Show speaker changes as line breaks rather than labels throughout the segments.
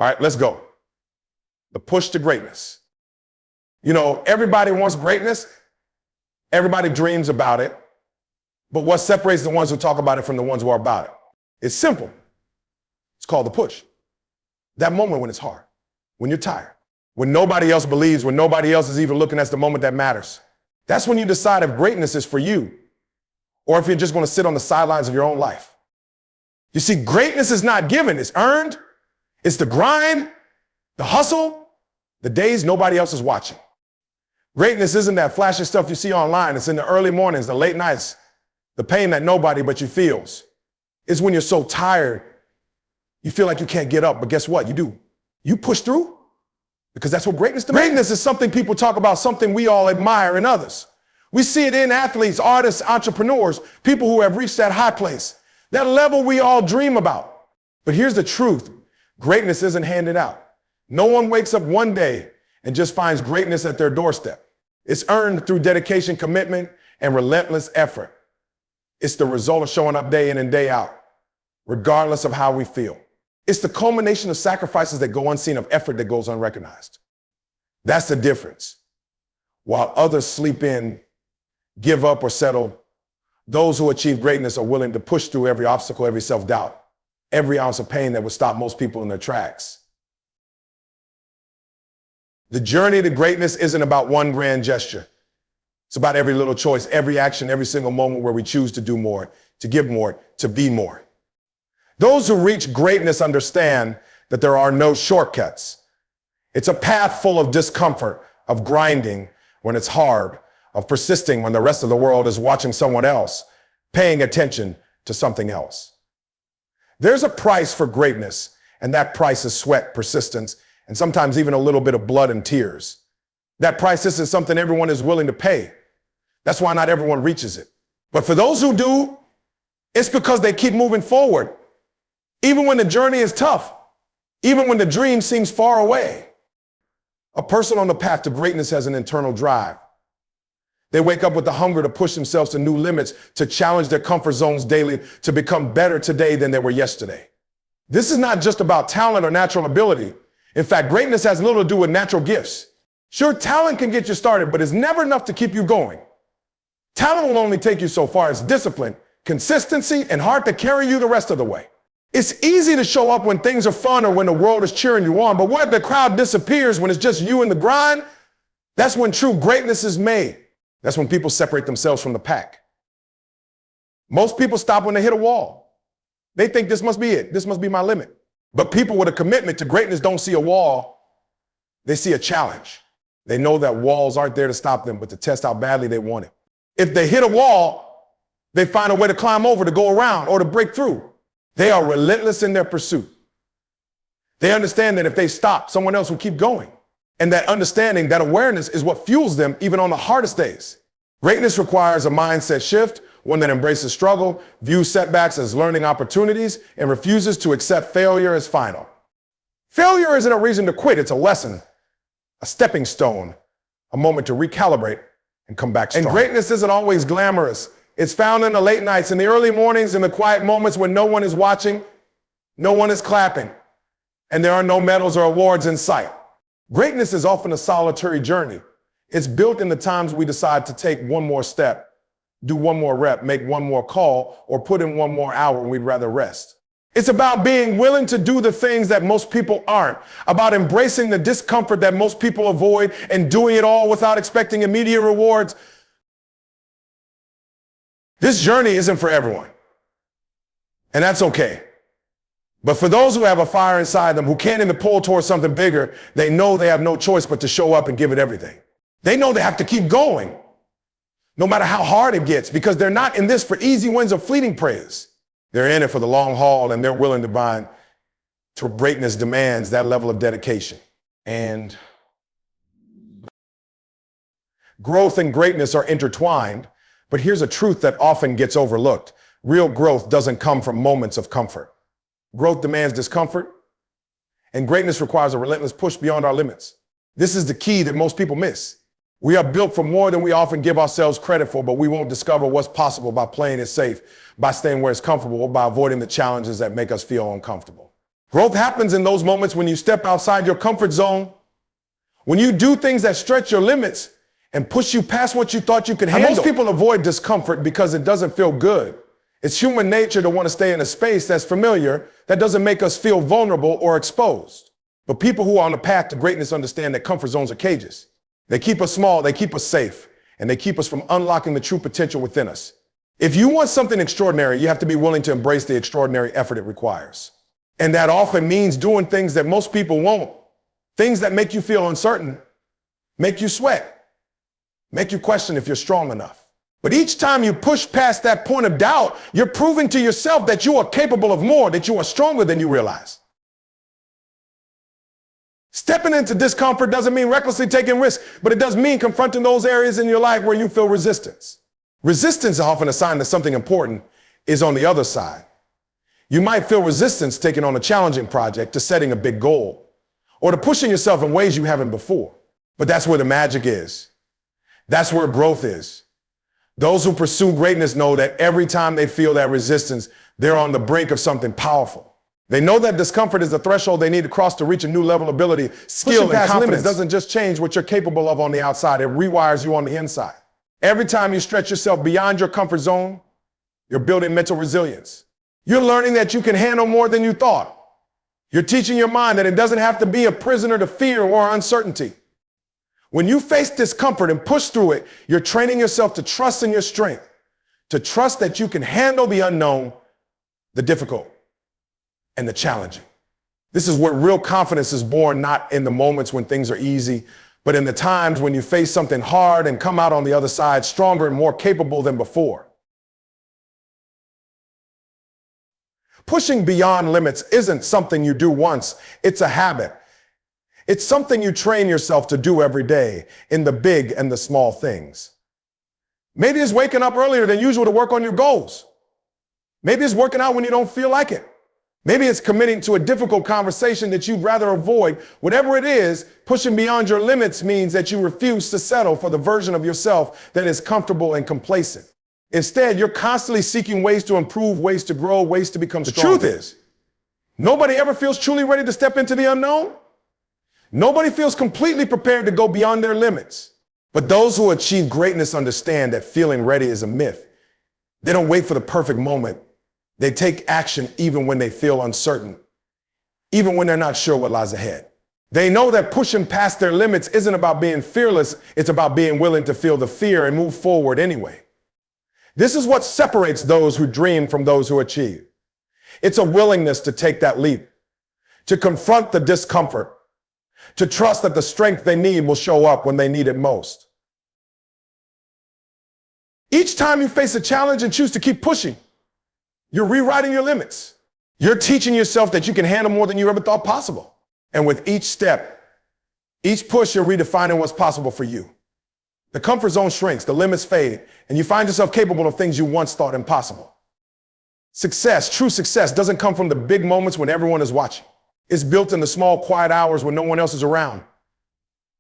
All right, let's go. The push to greatness. You know, everybody wants greatness. Everybody dreams about it. But what separates the ones who talk about it from the ones who are about it? It's simple. It's called the push. That moment when it's hard, when you're tired, when nobody else believes, when nobody else is even looking, that's the moment that matters. That's when you decide if greatness is for you or if you're just going to sit on the sidelines of your own life. You see, greatness is not given, it's earned. It's the grind, the hustle, the days nobody else is watching. Greatness isn't that flashy stuff you see online. It's in the early mornings, the late nights, the pain that nobody but you feels. It's when you're so tired, you feel like you can't get up, but guess what? You do. You push through because that's what greatness demands. Greatness is something people talk about, something we all admire in others. We see it in athletes, artists, entrepreneurs, people who have reached that high place, that level we all dream about. But here's the truth. Greatness isn't handed out. No one wakes up one day and just finds greatness at their doorstep. It's earned through dedication, commitment, and relentless effort. It's the result of showing up day in and day out, regardless of how we feel. It's the culmination of sacrifices that go unseen, of effort that goes unrecognized. That's the difference. While others sleep in, give up, or settle, those who achieve greatness are willing to push through every obstacle, every self-doubt, every ounce of pain that would stop most people in their tracks. The journey to greatness isn't about one grand gesture. It's about every little choice, every action, every single moment where we choose to do more, to give more, to be more. Those who reach greatness understand that there are no shortcuts. It's a path full of discomfort, of grinding when it's hard, of persisting when the rest of the world is watching someone else, paying attention to something else. There's a price for greatness, and that price is sweat, persistence, and sometimes even a little bit of blood and tears. That price isn't something everyone is willing to pay. That's why not everyone reaches it. But for those who do, it's because they keep moving forward, even when the journey is tough, even when the dream seems far away. A person on the path to greatness has an internal drive. They wake up with the hunger to push themselves to new limits, to challenge their comfort zones daily, to become better today than they were yesterday. This is not just about talent or natural ability. In fact, greatness has little to do with natural gifts. Sure, talent can get you started, but it's never enough to keep you going. Talent will only take you so far. It's discipline, consistency, and heart that carry you the rest of the way. It's easy to show up when things are fun or when the world is cheering you on, but when the crowd disappears, when it's just you and the grind, that's when true greatness is made. That's when people separate themselves from the pack. Most people stop when they hit a wall. They think this must be it. This must be my limit. But people with a commitment to greatness don't see a wall. They see a challenge. They know that walls aren't there to stop them, but to test how badly they want it. If they hit a wall, they find a way to climb over, to go around, or to break through. They are relentless in their pursuit. They understand that if they stop, someone else will keep going. And that understanding, that awareness is what fuels them even on the hardest days. Greatness requires a mindset shift, one that embraces struggle, views setbacks as learning opportunities, and refuses to accept failure as final. Failure isn't a reason to quit, it's a lesson, a stepping stone, a moment to recalibrate and come back strong. And greatness isn't always glamorous. It's found in the late nights, in the early mornings, in the quiet moments when no one is watching, no one is clapping, and there are no medals or awards in sight. Greatness is often a solitary journey. It's built in the times we decide to take one more step, do one more rep, make one more call, or put in one more hour when we'd rather rest. It's about being willing to do the things that most people aren't, about embracing the discomfort that most people avoid and doing it all without expecting immediate rewards. This journey isn't for everyone, and that's okay. But for those who have a fire inside them, who can't even pull towards something bigger, they know they have no choice but to show up and give it everything. They know they have to keep going, no matter how hard it gets, because they're not in this for easy wins or fleeting praise. They're in it for the long haul, and they're willing to bind to greatness demands that level of dedication. And growth and greatness are intertwined, but here's a truth that often gets overlooked. Real growth doesn't come from moments of comfort. Growth demands discomfort, and greatness requires a relentless push beyond our limits. This is the key that most people miss. We are built for more than we often give ourselves credit for, but we won't discover what's possible by playing it safe, by staying where it's comfortable, or by avoiding the challenges that make us feel uncomfortable. Growth happens in those moments when you step outside your comfort zone, when you do things that stretch your limits and push you past what you thought you could handle. Most people avoid discomfort because it doesn't feel good. It's human nature to want to stay in a space that's familiar, that doesn't make us feel vulnerable or exposed. But people who are on the path to greatness understand that comfort zones are cages. They keep us small, they keep us safe, and they keep us from unlocking the true potential within us. If you want something extraordinary, you have to be willing to embrace the extraordinary effort it requires. And that often means doing things that most people won't. Things that make you feel uncertain, make you sweat, make you question if you're strong enough. But each time you push past that point of doubt, you're proving to yourself that you are capable of more, that you are stronger than you realize. Stepping into discomfort doesn't mean recklessly taking risks, but it does mean confronting those areas in your life where you feel resistance. Resistance is often a sign that something important is on the other side. You might feel resistance taking on a challenging project, to setting a big goal, or to pushing yourself in ways you haven't before. But that's where the magic is. That's where growth is. Those who pursue greatness know that every time they feel that resistance, they're on the brink of something powerful. They know that discomfort is the threshold they need to cross to reach a new level of ability, skill, and confidence. Doesn't just change what you're capable of on the outside, it rewires you on the inside. Every time you stretch yourself beyond your comfort zone, you're building mental resilience. You're learning that you can handle more than you thought. You're teaching your mind that it doesn't have to be a prisoner to fear or uncertainty. When you face discomfort and push through it, you're training yourself to trust in your strength, to trust that you can handle the unknown, the difficult, and the challenging. This is where real confidence is born, not in the moments when things are easy, but in the times when you face something hard and come out on the other side stronger and more capable than before. Pushing beyond limits isn't something you do once, it's a habit. It's something you train yourself to do every day in the big and the small things. Maybe it's waking up earlier than usual to work on your goals. Maybe it's working out when you don't feel like it. Maybe it's committing to a difficult conversation that you'd rather avoid. Whatever it is, pushing beyond your limits means that you refuse to settle for the version of yourself that is comfortable and complacent. Instead, you're constantly seeking ways to improve, ways to grow, ways to become stronger. The truth is, nobody ever feels truly ready to step into the unknown. Nobody feels completely prepared to go beyond their limits. But those who achieve greatness understand that feeling ready is a myth. They don't wait for the perfect moment. They take action even when they feel uncertain, even when they're not sure what lies ahead. They know that pushing past their limits isn't about being fearless, it's about being willing to feel the fear and move forward anyway. This is what separates those who dream from those who achieve. It's a willingness to take that leap, to confront the discomfort, to trust that the strength they need will show up when they need it most. Each time you face a challenge and choose to keep pushing, you're rewriting your limits. You're teaching yourself that you can handle more than you ever thought possible. And with each step, each push, you're redefining what's possible for you. The comfort zone shrinks, the limits fade, and you find yourself capable of things you once thought impossible. Success, true success, doesn't come from the big moments when everyone is watching. It's built in the small, quiet hours when no one else is around,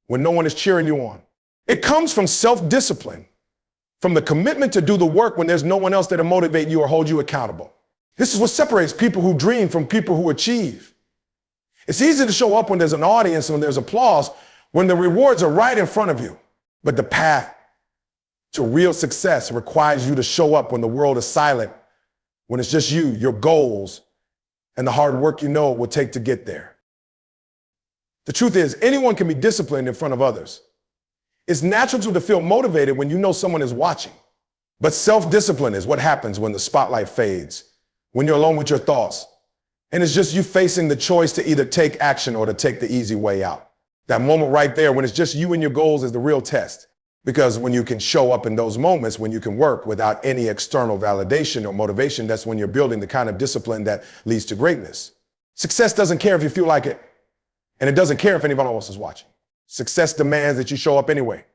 when no one is cheering you on. It comes from self-discipline, from the commitment to do the work when there's no one else that'll motivate you or hold you accountable. This is what separates people who dream from people who achieve. It's easy to show up when there's an audience, when there's applause, when the rewards are right in front of you. But the path to real success requires you to show up when the world is silent, when it's just you, your goals, and the hard work you know it will take to get there. The truth is, anyone can be disciplined in front of others. It's natural to feel motivated when you know someone is watching. But self-discipline is what happens when the spotlight fades, when you're alone with your thoughts, and it's just you facing the choice to either take action or to take the easy way out. That moment right there when it's just you and your goals is the real test. Because when you can show up in those moments, when you can work without any external validation or motivation, that's when you're building the kind of discipline that leads to greatness. Success doesn't care if you feel like it, and it doesn't care if anyone else is watching. Success demands that you show up anyway.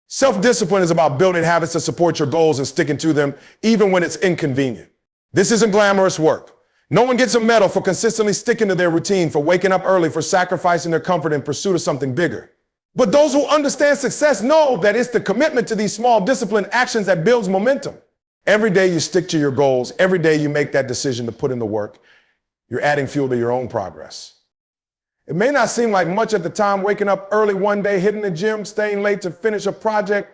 Self-discipline is about building habits that support your goals and sticking to them, even when it's inconvenient. This isn't glamorous work. No one gets a medal for consistently sticking to their routine, for waking up early, for sacrificing their comfort in pursuit of something bigger. But those who understand success know that it's the commitment to these small disciplined actions that builds momentum. Every day you stick to your goals, every day you make that decision to put in the work, You're adding fuel to your own progress. It may not seem like much at the time, waking up early one day, hitting the gym, staying late to finish a project,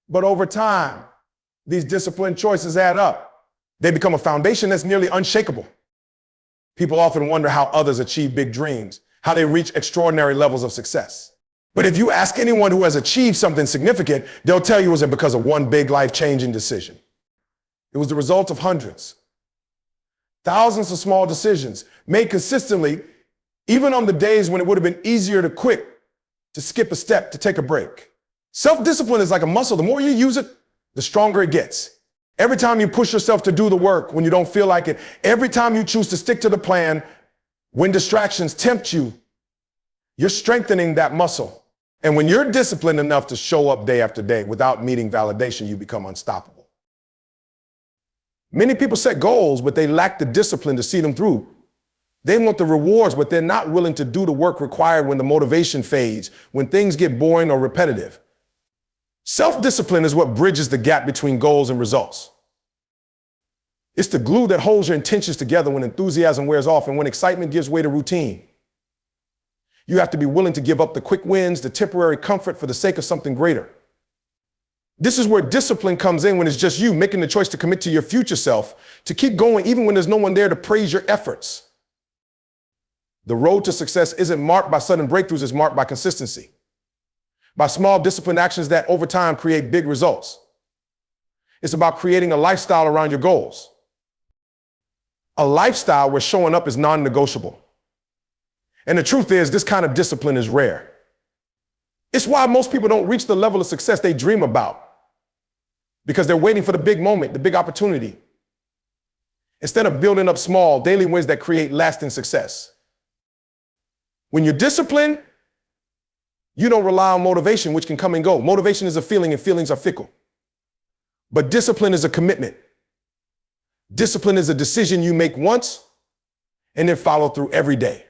but over time, these disciplined choices add up. They become a foundation that's nearly unshakable. People often wonder how others achieve big dreams, how they reach extraordinary levels of success. But if you ask anyone who has achieved something significant, they'll tell you it wasn't because of one big life-changing decision. It was the result of hundreds, thousands of small decisions made consistently, even on the days when it would have been easier to quit, to skip a step, to take a break. Self-discipline is like a muscle. The more you use it, the stronger it gets. Every time you push yourself to do the work when you don't feel like it, every time you choose to stick to the plan when distractions tempt you, you're strengthening that muscle. And when you're disciplined enough to show up day after day without needing validation, you become unstoppable. Many people set goals, but they lack the discipline to see them through. They want the rewards, but they're not willing to do the work required when the motivation fades, when things get boring or repetitive. Self-discipline is what bridges the gap between goals and results. It's the glue that holds your intentions together when enthusiasm wears off and when excitement gives way to routine. You have to be willing to give up the quick wins, the temporary comfort for the sake of something greater. This is where discipline comes in, when it's just you making the choice to commit to your future self, to keep going even when there's no one there to praise your efforts. The road to success isn't marked by sudden breakthroughs, it's marked by consistency. By small disciplined actions that over time create big results. It's about creating a lifestyle around your goals. A lifestyle where showing up is non-negotiable. And the truth is, this kind of discipline is rare. It's why most people don't reach the level of success they dream about. Because they're waiting for the big moment, the big opportunity, instead of building up small daily wins that create lasting success. When you're disciplined, you don't rely on motivation, which can come and go. Motivation is a feeling, and feelings are fickle. But discipline is a commitment. Discipline is a decision you make once and then follow through every day,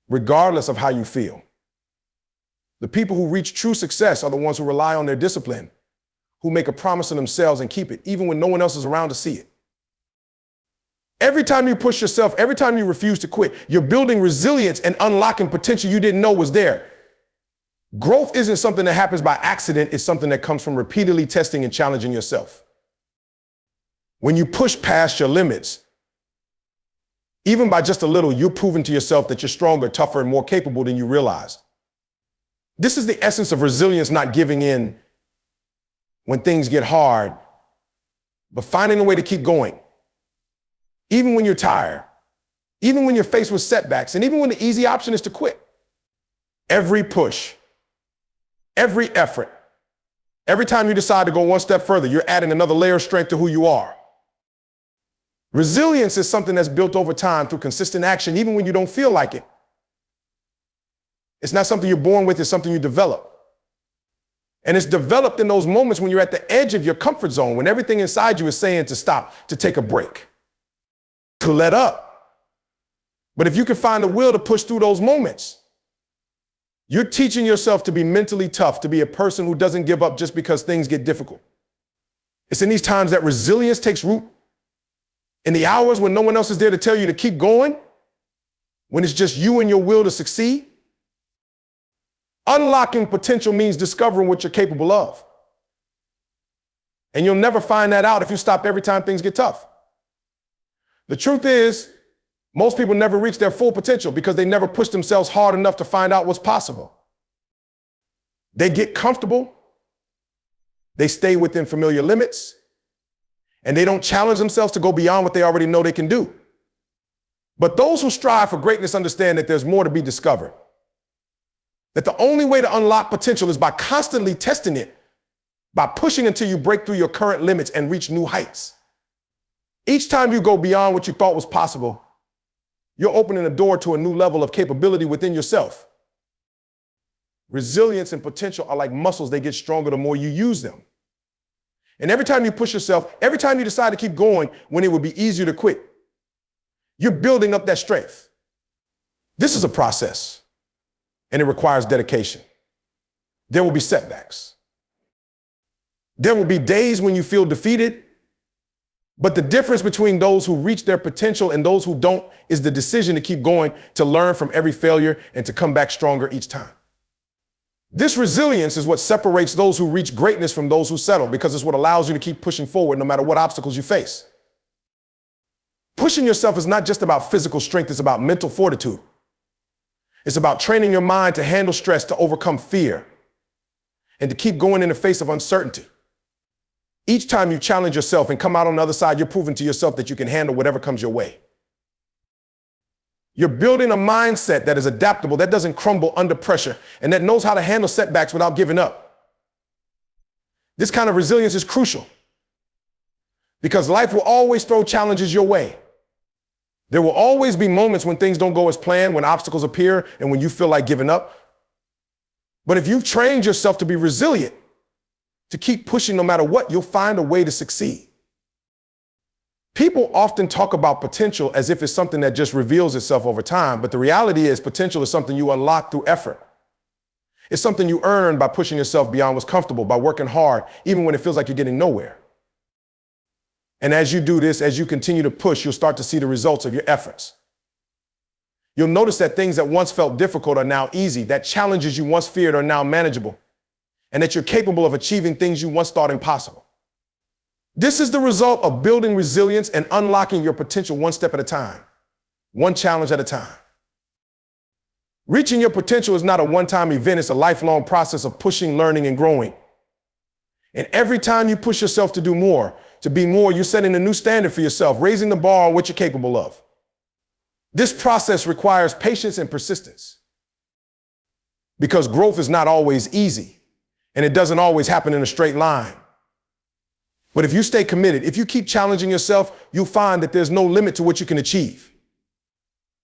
regardless of how you feel. The people who reach true success are the ones who rely on their discipline, who make a promise to themselves and keep it, even when no one else is around to see it. Every time you push yourself, every time you refuse to quit, you're building resilience and unlocking potential you didn't know was there. Growth isn't something that happens by accident. It's something that comes from repeatedly testing and challenging yourself. When you push past your limits, even by just a little, you're proving to yourself that you're stronger, tougher, and more capable than you realized. This is the essence of resilience, not giving in when things get hard, but finding a way to keep going. Even when you're tired, even when you're faced with setbacks, and even when the easy option is to quit. Every push, every effort, every time you decide to go one step further, you're adding another layer of strength to who you are. Resilience is something that's built over time through consistent action, even when you don't feel like it. It's not something you're born with, it's something you develop. And it's developed in those moments when you're at the edge of your comfort zone, when everything inside you is saying to stop, to take a break, to let up. But if you can find the will to push through those moments, you're teaching yourself to be mentally tough, to be a person who doesn't give up just because things get difficult. It's in these times that resilience takes root. In the hours when no one else is there to tell you to keep going, when it's just you and your will to succeed. Unlocking potential means discovering what you're capable of. And you'll never find that out if you stop every time things get tough. The truth is, most people never reach their full potential because they never push themselves hard enough to find out what's possible. They get comfortable, they stay within familiar limits, and they don't challenge themselves to go beyond what they already know they can do. But those who strive for greatness understand that there's more to be discovered. That the only way to unlock potential is by constantly testing it, by pushing until you break through your current limits and reach new heights. Each time you go beyond what you thought was possible, you're opening a door to a new level of capability within yourself. Resilience and potential are like muscles. They get stronger the more you use them. And every time you push yourself, every time you decide to keep going when it would be easier to quit, you're building up that strength. This is a process, and it requires dedication. There will be setbacks. There will be days when you feel defeated, But the difference between those who reach their potential and those who don't is the decision to keep going, to learn from every failure, and to come back stronger each time. This resilience is what separates those who reach greatness from those who settle, because it's what allows you to keep pushing forward no matter what obstacles you face. Pushing yourself is not just about physical strength, it's about mental fortitude. It's about training your mind to handle stress, to overcome fear, and to keep going in the face of uncertainty. Each time you challenge yourself and come out on the other side, you're proving to yourself that you can handle whatever comes your way. You're building a mindset that is adaptable, that doesn't crumble under pressure, and that knows how to handle setbacks without giving up. This kind of resilience is crucial because life will always throw challenges your way. There will always be moments when things don't go as planned, when obstacles appear, and when you feel like giving up. But if you've trained yourself to be resilient, to keep pushing no matter what, you'll find a way to succeed. People often talk about potential as if it's something that just reveals itself over time, but the reality is potential is something you unlock through effort. It's something you earn by pushing yourself beyond what's comfortable, by working hard, even when it feels like you're getting nowhere. And as you do this, as you continue to push, you'll start to see the results of your efforts. You'll notice that things that once felt difficult are now easy, that challenges you once feared are now manageable, and that you're capable of achieving things you once thought impossible. This is the result of building resilience and unlocking your potential one step at a time, one challenge at a time. Reaching your potential is not a one-time event, it's a lifelong process of pushing, learning, and growing. And every time you push yourself to do more, to be more, you're setting a new standard for yourself, raising the bar on what you're capable of. This process requires patience and persistence because growth is not always easy and it doesn't always happen in a straight line. But if you stay committed, if you keep challenging yourself, you'll find that there's no limit to what you can achieve.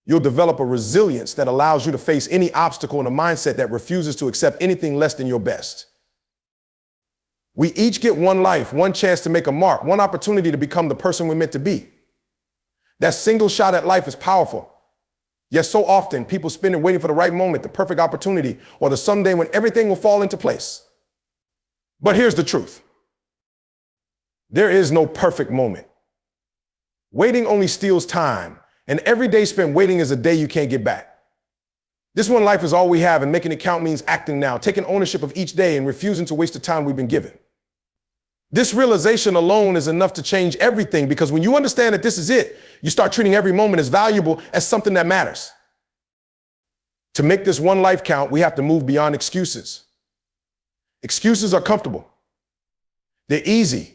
You'll develop a resilience that allows you to face any obstacle and a mindset that refuses to accept anything less than your best. We each get one life, one chance to make a mark, one opportunity to become the person we're meant to be. That single shot at life is powerful. Yet so often people spend it waiting for the right moment, the perfect opportunity, or the someday when everything will fall into place. But here's the truth. There is no perfect moment. Waiting only steals time, and every day spent waiting is a day you can't get back. This one life is all we have, and making it count means acting now, taking ownership of each day and refusing to waste the time we've been given. This realization alone is enough to change everything, because when you understand that this is it, you start treating every moment as valuable, as something that matters. To make this one life count, we have to move beyond excuses. Excuses are comfortable. They're easy.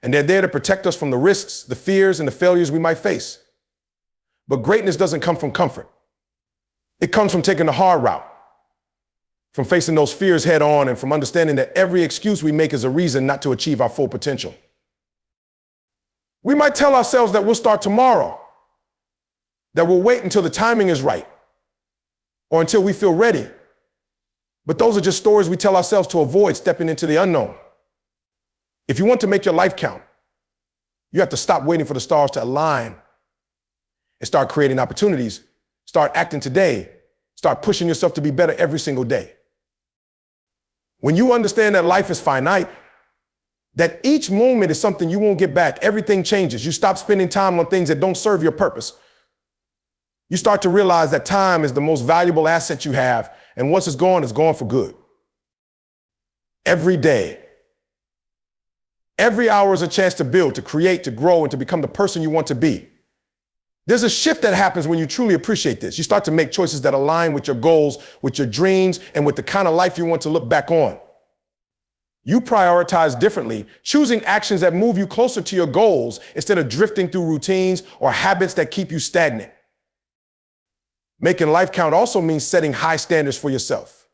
And they're there to protect us from the risks, the fears, and the failures we might face. But greatness doesn't come from comfort. It comes from taking the hard route, from facing those fears head on, and from understanding that every excuse we make is a reason not to achieve our full potential. We might tell ourselves that we'll start tomorrow, that we'll wait until the timing is right, or until we feel ready. But those are just stories we tell ourselves to avoid stepping into the unknown. If you want to make your life count, you have to stop waiting for the stars to align and start creating opportunities. Start acting today. Start pushing yourself to be better every single day. When you understand that life is finite, that each moment is something you won't get back, everything changes. You stop spending time on things that don't serve your purpose. You start to realize that time is the most valuable asset you have, and once it's gone for good. Every day, every hour is a chance to build, to create, to grow, and to become the person you want to be. There's a shift that happens when you truly appreciate this. You start to make choices that align with your goals, with your dreams, and with the kind of life you want to look back on. You prioritize differently, choosing actions that move you closer to your goals instead of drifting through routines or habits that keep you stagnant. Making life count also means setting high standards for yourself.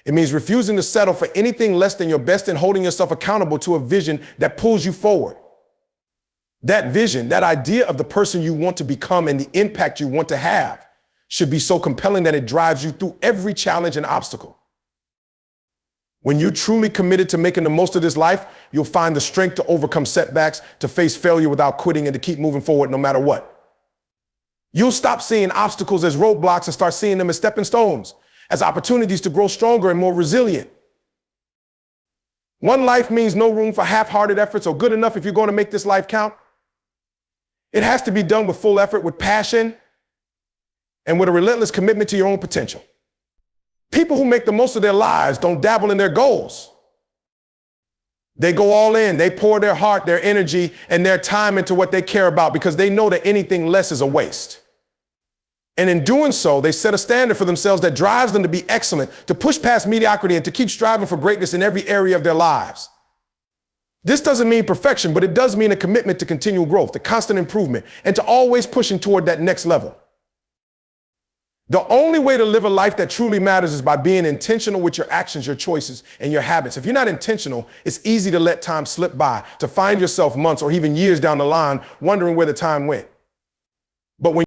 It means refusing to settle for anything less than your best and holding yourself accountable to a vision that pulls you forward. That vision, that idea of the person you want to become and the impact you want to have should be so compelling that it drives you through every challenge and obstacle. When you're truly committed to making the most of this life, you'll find the strength to overcome setbacks, to face failure without quitting, and to keep moving forward no matter what. You'll stop seeing obstacles as roadblocks and start seeing them as stepping stones, as opportunities to grow stronger and more resilient. One life means no room for half-hearted efforts or good enough if you're going to make this life count. It has to be done with full effort, with passion, and with a relentless commitment to your own potential. People who make the most of their lives don't dabble in their goals. They go all in. They pour their heart, their energy, and their time into what they care about because they know that anything less is a waste. And in doing so, they set a standard for themselves that drives them to be excellent, to push past mediocrity, and to keep striving for greatness in every area of their lives. This doesn't mean perfection, but it does mean a commitment to continual growth, to constant improvement, and to always pushing toward that next level. The only way to live a life that truly matters is by being intentional with your actions, your choices, and your habits. If you're not intentional, it's easy to let time slip by, to find yourself months or even years down the line wondering where the time went. But when